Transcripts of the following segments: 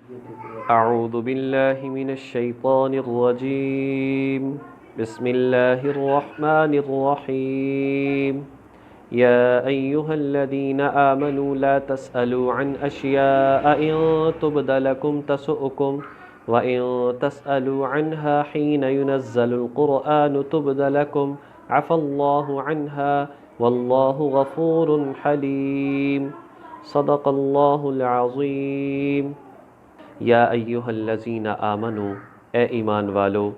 أعوذ بالله من الشيطان الرجيم. بسم الله الرحمن الرحيم. يا أيها الذين آمنوا لا تسألوا عن أشياء إن تبد لكم تسؤكم وإن تسألوا عنها حين ينزل القرآن تبد لكم عفى الله عنها والله غفور حليم. صدق الله العظيم. یا ایہا الذین آمنوا، اے ایمان والو،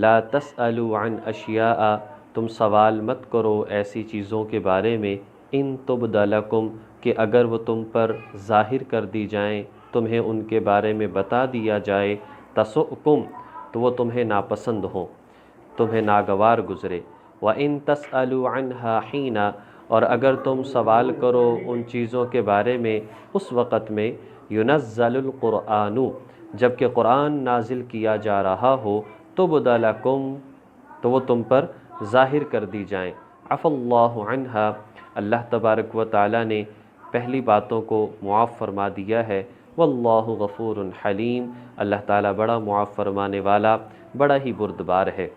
لا تسألوا عن اشیاء، تم سوال مت کرو ایسی چیزوں کے بارے میں، ان تبد لکم، کہ اگر وہ تم پر ظاہر کر دی جائیں، تمہیں ان کے بارے میں بتا دیا جائے، تسؤکم، تو وہ تمہیں ناپسند ہوں، تمہیں ناگوار گزرے، وَإِن تَسْأَلُوا عَنْهَا حِينَ، اور اگر تم سوال کرو ان چیزوں کے بارے میں اس وقت میں، ينزل القرآن، جبکہ قرآن نازل کیا جا رہا ہو، تبد لکم، تو وہ تم پر ظاہر کر دی جائیں، عفى اللہ عنہا، اللہ تبارک و تعالی نے پہلی باتوں کو معاف فرما دیا ہے، واللہ غفور حلیم، اللہ تعالی بڑا معاف فرمانے والا، بڑا ہی بردبار ہے۔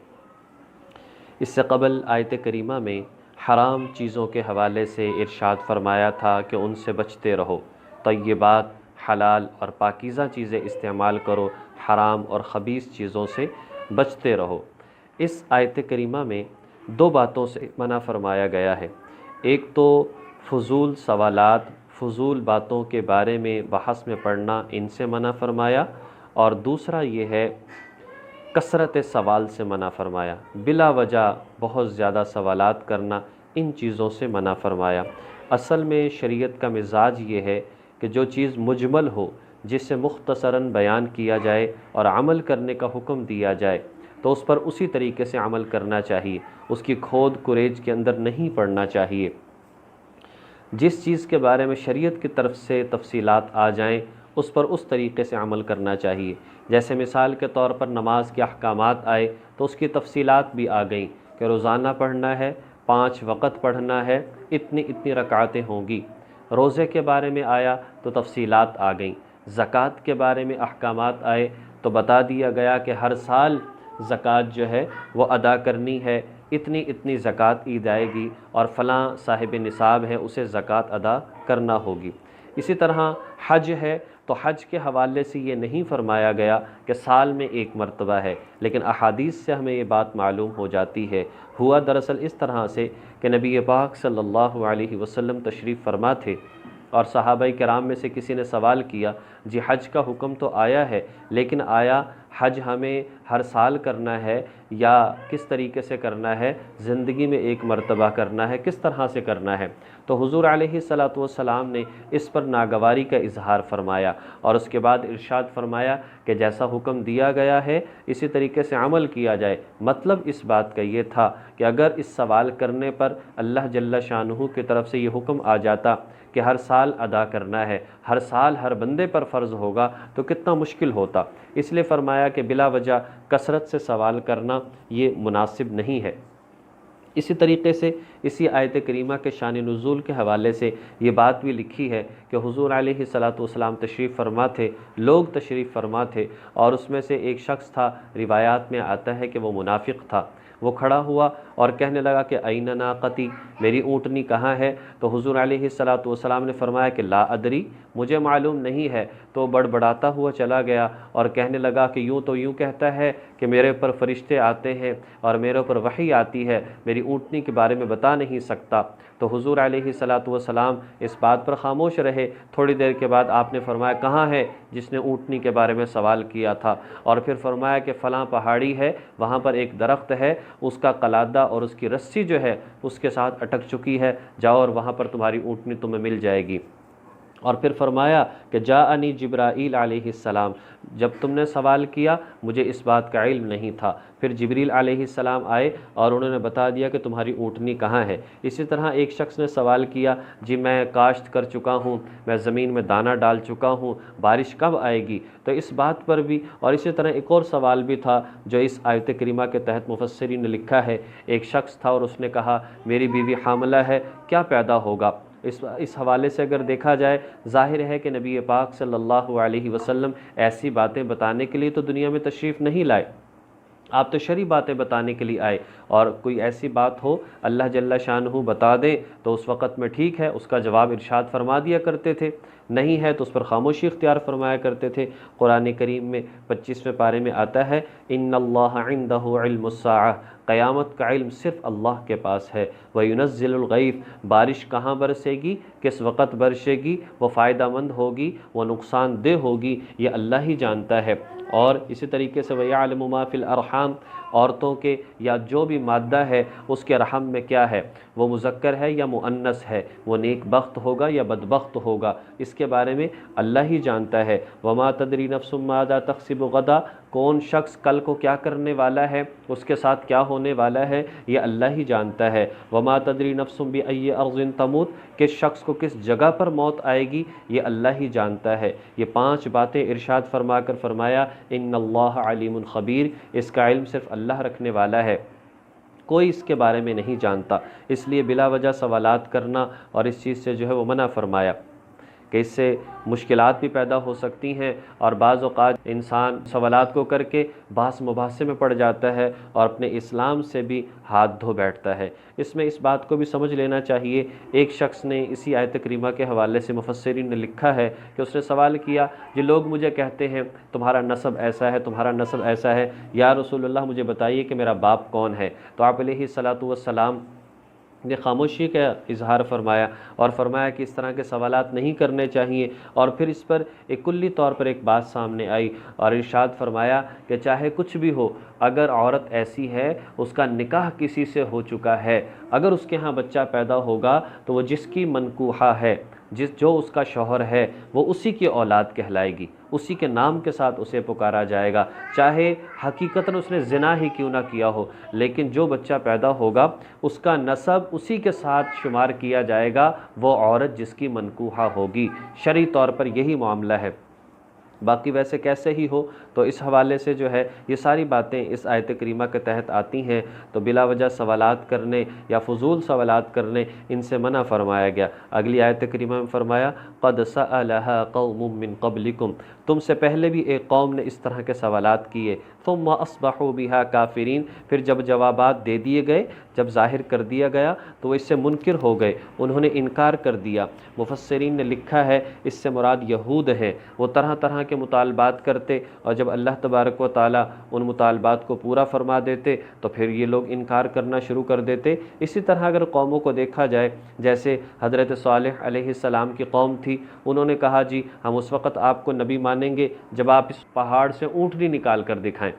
اس سے قبل آیت کریمہ میں حرام چیزوں کے حوالے سے ارشاد فرمایا تھا کہ ان سے بچتے رہو، طیبات، حلال اور پاکیزہ چیزیں استعمال کرو، حرام اور خبیث چیزوں سے بچتے رہو۔ اس آیت کریمہ میں دو باتوں سے منع فرمایا گیا ہے، ایک تو فضول سوالات، فضول باتوں کے بارے میں بحث میں پڑھنا، ان سے منع فرمایا، اور دوسرا یہ ہے کثرت سوال سے منع فرمایا، بلا وجہ بہت زیادہ سوالات کرنا، ان چیزوں سے منع فرمایا۔ اصل میں شریعت کا مزاج یہ ہے کہ جو چیز مجمل ہو، جس سے مختصراً بیان کیا جائے اور عمل کرنے کا حکم دیا جائے، تو اس پر اسی طریقے سے عمل کرنا چاہیے، اس کی کھود کریج کے اندر نہیں پڑنا چاہیے۔ جس چیز کے بارے میں شریعت کی طرف سے تفصیلات آ جائیں، اس پر اس طریقے سے عمل کرنا چاہیے۔ جیسے مثال کے طور پر نماز کے احکامات آئے تو اس کی تفصیلات بھی آ گئیں کہ روزانہ پڑھنا ہے، 5 وقت پڑھنا ہے، اتنی رکعتیں ہوں گی۔ روزے کے بارے میں آیا تو تفصیلات آ گئیں، زکوٰۃ کے بارے میں احکامات آئے تو بتا دیا گیا کہ ہر سال زکوٰۃ جو ہے وہ ادا کرنی ہے، اتنی زکوٰۃ عید آئے گی اور فلاں صاحب نصاب ہے، اسے زکوٰۃ ادا کرنا ہوگی۔ اسی طرح حج ہے تو حج کے حوالے سے یہ نہیں فرمایا گیا کہ سال میں 1 مرتبہ ہے، لیکن احادیث سے ہمیں یہ بات معلوم ہو جاتی ہے۔ ہوا دراصل اس طرح سے کہ نبی پاک صلی اللہ علیہ وسلم تشریف فرما تھے، اور صحابہ کرام میں سے کسی نے سوال کیا، جی حج کا حکم تو آیا ہے، لیکن آیا حج ہمیں ہر سال کرنا ہے یا کس طریقے سے کرنا ہے، زندگی میں 1 مرتبہ کرنا ہے، کس طرح سے کرنا ہے؟ تو حضور علیہ الصلاۃ والسلام نے اس پر ناگواری کا اظہار فرمایا، اور اس کے بعد ارشاد فرمایا کہ جیسا حکم دیا گیا ہے اسی طریقے سے عمل کیا جائے۔ مطلب اس بات کا یہ تھا کہ اگر اس سوال کرنے پر اللہ جل شانہ کی طرف سے یہ حکم آ جاتا کہ ہر سال ادا کرنا ہے، ہر سال ہر بندے پر فرض ہوگا، تو کتنا مشکل ہوتا۔ اس لیے فرمایا کہ بلا وجہ کثرت سے سوال کرنا یہ مناسب نہیں ہے۔ اسی طریقے سے اسی آیت کریمہ کے شان نزول کے حوالے سے یہ بات بھی لکھی ہے کہ حضور علیہ الصلاۃ والسلام تشریف فرما تھے، لوگ تشریف فرما تھے، اور اس میں سے ایک شخص تھا، روایات میں آتا ہے کہ وہ منافق تھا۔ وہ کھڑا ہوا اور کہنے لگا کہ این ناقتی، میری اونٹنی کہاں ہے؟ تو حضور علیہ الصلاۃ والسلام نے فرمایا کہ لا ادری، مجھے معلوم نہیں ہے۔ تو بڑبڑاتا ہوا چلا گیا اور کہنے لگا کہ یوں تو یوں کہتا ہے کہ میرے پر فرشتے آتے ہیں اور میرے پر وحی آتی ہے، میری اونٹنی کے بارے میں بتا نہیں سکتا۔ تو حضور علیہ الصلاۃ والسلام اس بات پر خاموش رہے۔ تھوڑی دیر کے بعد آپ نے فرمایا کہاں ہے جس نے اونٹنی کے بارے میں سوال کیا تھا؟ اور پھر فرمایا کہ فلاں پہاڑی ہے، وہاں پر ایک درخت ہے، اس کا قلادہ اور اس کی رسی جو ہے اس کے ساتھ اٹک چکی ہے، جاؤ اور وہاں پر تمہاری اونٹنی تمہیں مل جائے گی۔ اور پھر فرمایا کہ جاءنی جبرائیل علیہ السلام، جب تم نے سوال کیا مجھے اس بات کا علم نہیں تھا۔ پھر جبریل علیہ السلام آئے اور انہوں نے بتا دیا کہ تمہاری اونٹنی کہاں ہے۔ اسی طرح ایک شخص نے سوال کیا، جی میں کاشت کر چکا ہوں، میں زمین میں دانہ ڈال چکا ہوں، بارش کب آئے گی؟ تو اس بات پر بھی، اور اسی طرح ایک اور سوال بھی تھا جو اس آیت کریمہ کے تحت مفسرین نے لکھا ہے۔ ایک شخص تھا اور اس نے کہا میری بیوی حاملہ ہے، کیا پیدا ہوگا؟ اس حوالے سے اگر دیکھا جائے، ظاہر ہے کہ نبی پاک صلی اللہ علیہ وسلم ایسی باتیں بتانے کے لیے تو دنیا میں تشریف نہیں لائے، آپ تو شرعی باتیں بتانے کے لیے آئے، اور کوئی ایسی بات ہو اللہ جل شانہ بتا دیں تو اس وقت میں ٹھیک ہے، اس کا جواب ارشاد فرما دیا کرتے تھے، نہیں ہے تو اس پر خاموشی اختیار فرمایا کرتے تھے۔ قرآن کریم میں 25ویں پارے میں آتا ہے، ان اللہ عندہ علم الساعہ، قیامت کا علم صرف اللہ کے پاس ہے، وَيُنَزِّلُ الْغَيْثَ، بارش کہاں برسے گی، کس وقت برسے گی، وہ فائدہ مند ہوگی، وہ نقصان دہ ہوگی، یہ اللہ ہی جانتا ہے۔ اور اسی طریقے سے وَيَعْلَمُ مَا فِي الْأَرْحَامِ، عورتوں کے یا جو بھی مادہ ہے اس کے رحم میں کیا ہے، وہ مذکر ہے یا مؤنث ہے، وہ نیک بخت ہوگا یا بدبخت ہوگا، اس کے بارے میں اللہ ہی جانتا ہے۔ وَمَا تَدْرِي نَفْسٌ مَاذَا تَكْسِبُ غَدًا، کون شخص کل کو کیا کرنے والا ہے، اس کے ساتھ کیا ہونے والا ہے، یہ اللہ ہی جانتا ہے۔ وَمَا تَدْرِي نَفْسٌ بِأَيِّ أَرْضٍ تَمُوتُ، کس شخص کو کس جگہ پر موت آئے گی، یہ اللہ ہی جانتا ہے۔ یہ 5 باتیں ارشاد فرما کر فرمایا ان اللہ علیم خبیر، اس کا علم صرف اللہ رکھنے والا ہے، کوئی اس کے بارے میں نہیں جانتا۔ اس لیے بلا وجہ سوالات کرنا اور اس چیز سے جو ہے وہ منع فرمایا کہ اس سے مشکلات بھی پیدا ہو سکتی ہیں، اور بعض اوقات انسان سوالات کو کر کے بحث مباحثے میں پڑ جاتا ہے اور اپنے اسلام سے بھی ہاتھ دھو بیٹھتا ہے۔ اس میں اس بات کو بھی سمجھ لینا چاہیے، ایک شخص نے اسی آیت کریمہ کے حوالے سے مفسرین نے لکھا ہے کہ اس نے سوال کیا، یہ لوگ مجھے کہتے ہیں تمہارا نسب ایسا ہے، تمہارا نسب ایسا ہے، یا رسول اللہ مجھے بتائیے کہ میرا باپ کون ہے۔ تو آپ علیہ الصلاۃ والسلام نے خاموشی کا اظہار فرمایا اور فرمایا کہ اس طرح کے سوالات نہیں کرنے چاہیے، اور پھر اس پر ایک کلی طور پر ایک بات سامنے آئی اور ارشاد فرمایا کہ چاہے کچھ بھی ہو، اگر عورت ایسی ہے اس کا نکاح کسی سے ہو چکا ہے، اگر اس کے ہاں بچہ پیدا ہوگا تو وہ جس کی منکوحہ ہے، جو اس کا شوہر ہے، وہ اسی کی اولاد کہلائے گی، اسی کے نام کے ساتھ اسے پکارا جائے گا، چاہے حقیقتاً اس نے زنا ہی کیوں نہ کیا ہو، لیکن جو بچہ پیدا ہوگا اس کا نسب اسی کے ساتھ شمار کیا جائے گا، وہ عورت جس کی منکوحہ ہوگی۔ شرعی طور پر یہی معاملہ ہے، باقی ویسے کیسے ہی ہو۔ تو اس حوالے سے جو ہے یہ ساری باتیں اس آیت کریمہ کے تحت آتی ہیں، تو بلا وجہ سوالات کرنے یا فضول سوالات کرنے ان سے منع فرمایا گیا۔ اگلی آیت کریمہ میں فرمایا قَدْ سَأَلَهَا قَوْمٌ مِّن قَبْلِكُمْ، تم سے پہلے بھی ایک قوم نے اس طرح کے سوالات کیے، ثُمَّ أَصْبَحُوا بِهَا كَافِرِينَ، پھر جب جوابات دے دیے گئے، جب ظاہر کر دیا گیا تو وہ اس سے منکر ہو گئے، انہوں نے انکار کر دیا۔ مفسرین نے لکھا ہے اس سے مراد یہود ہیں، وہ طرح طرح کے مطالبات کرتے، اور جب اللہ تبارک و تعالیٰ ان مطالبات کو پورا فرما دیتے تو پھر یہ لوگ انکار کرنا شروع کر دیتے۔ اسی طرح اگر قوموں کو دیکھا جائے، جیسے حضرت صالح علیہ السلام کی قوم تھی، انہوں نے کہا جی ہم اس وقت آپ کو نبی مانیں گے جب آپ اس پہاڑ سے اونٹنی نکال کر دکھائیں۔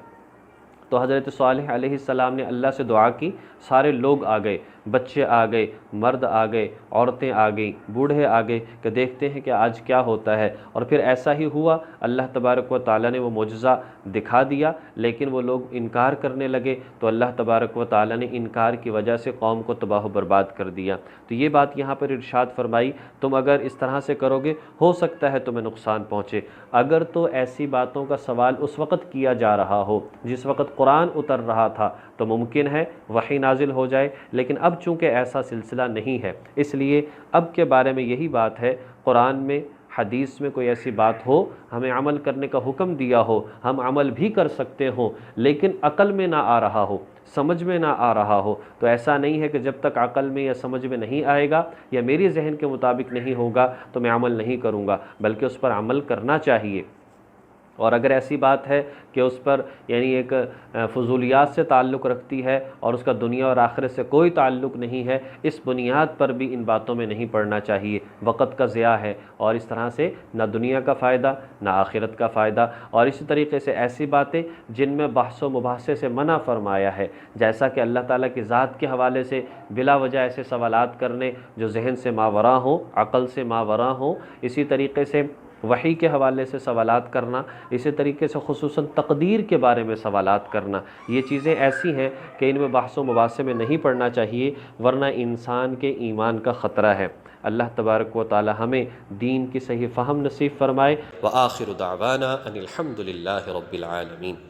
تو حضرت صالح علیہ السلام نے اللہ سے دعا کی، سارے لوگ آ گئے، بچے آ گئے، مرد آ گئے، عورتیں آ گئیں، بوڑھے آ گئے کہ دیکھتے ہیں کہ آج کیا ہوتا ہے، اور پھر ایسا ہی ہوا، اللہ تبارک و تعالیٰ نے وہ معجزہ دکھا دیا، لیکن وہ لوگ انکار کرنے لگے تو اللہ تبارک و تعالیٰ نے انکار کی وجہ سے قوم کو تباہ و برباد کر دیا۔ تو یہ بات یہاں پر ارشاد فرمائی، تم اگر اس طرح سے کرو گے ہو سکتا ہے تمہیں نقصان پہنچے۔ اگر تو ایسی باتوں کا سوال اس وقت کیا جا رہا ہو جس وقت قرآن اتر رہا تھا تو ممکن ہے وحی نازل ہو جائے، لیکن اب چونکہ ایسا سلسلہ نہیں ہے، اس لیے اب کے بارے میں یہی بات ہے، قرآن میں حدیث میں کوئی ایسی بات ہو، ہمیں عمل کرنے کا حکم دیا ہو، ہم عمل بھی کر سکتے ہوں، لیکن عقل میں نہ آ رہا ہو، سمجھ میں نہ آ رہا ہو، تو ایسا نہیں ہے کہ جب تک عقل میں یا سمجھ میں نہیں آئے گا یا میری ذہن کے مطابق نہیں ہوگا تو میں عمل نہیں کروں گا، بلکہ اس پر عمل کرنا چاہیے۔ اور اگر ایسی بات ہے کہ اس پر یعنی ایک فضولیات سے تعلق رکھتی ہے اور اس کا دنیا اور آخرت سے کوئی تعلق نہیں ہے، اس بنیاد پر بھی ان باتوں میں نہیں پڑنا چاہیے، وقت کا ضیاع ہے، اور اس طرح سے نہ دنیا کا فائدہ نہ آخرت کا فائدہ۔ اور اسی طریقے سے ایسی باتیں جن میں بحث و مباحثے سے منع فرمایا ہے، جیسا کہ اللہ تعالیٰ کی ذات کے حوالے سے بلا وجہ ایسے سوالات کرنے جو ذہن سے ماوراء ہوں، عقل سے ماوراء ہوں، اسی طریقے سے وحی کے حوالے سے سوالات کرنا، اسی طریقے سے خصوصاً تقدیر کے بارے میں سوالات کرنا، یہ چیزیں ایسی ہیں کہ ان میں بحث و مباحثے میں نہیں پڑنا چاہیے، ورنہ انسان کے ایمان کا خطرہ ہے۔ اللہ تبارک و تعالی ہمیں دین کی صحیح فہم نصیب فرمائے۔ وآخر دعوانا ان الحمد للہ رب العالمین۔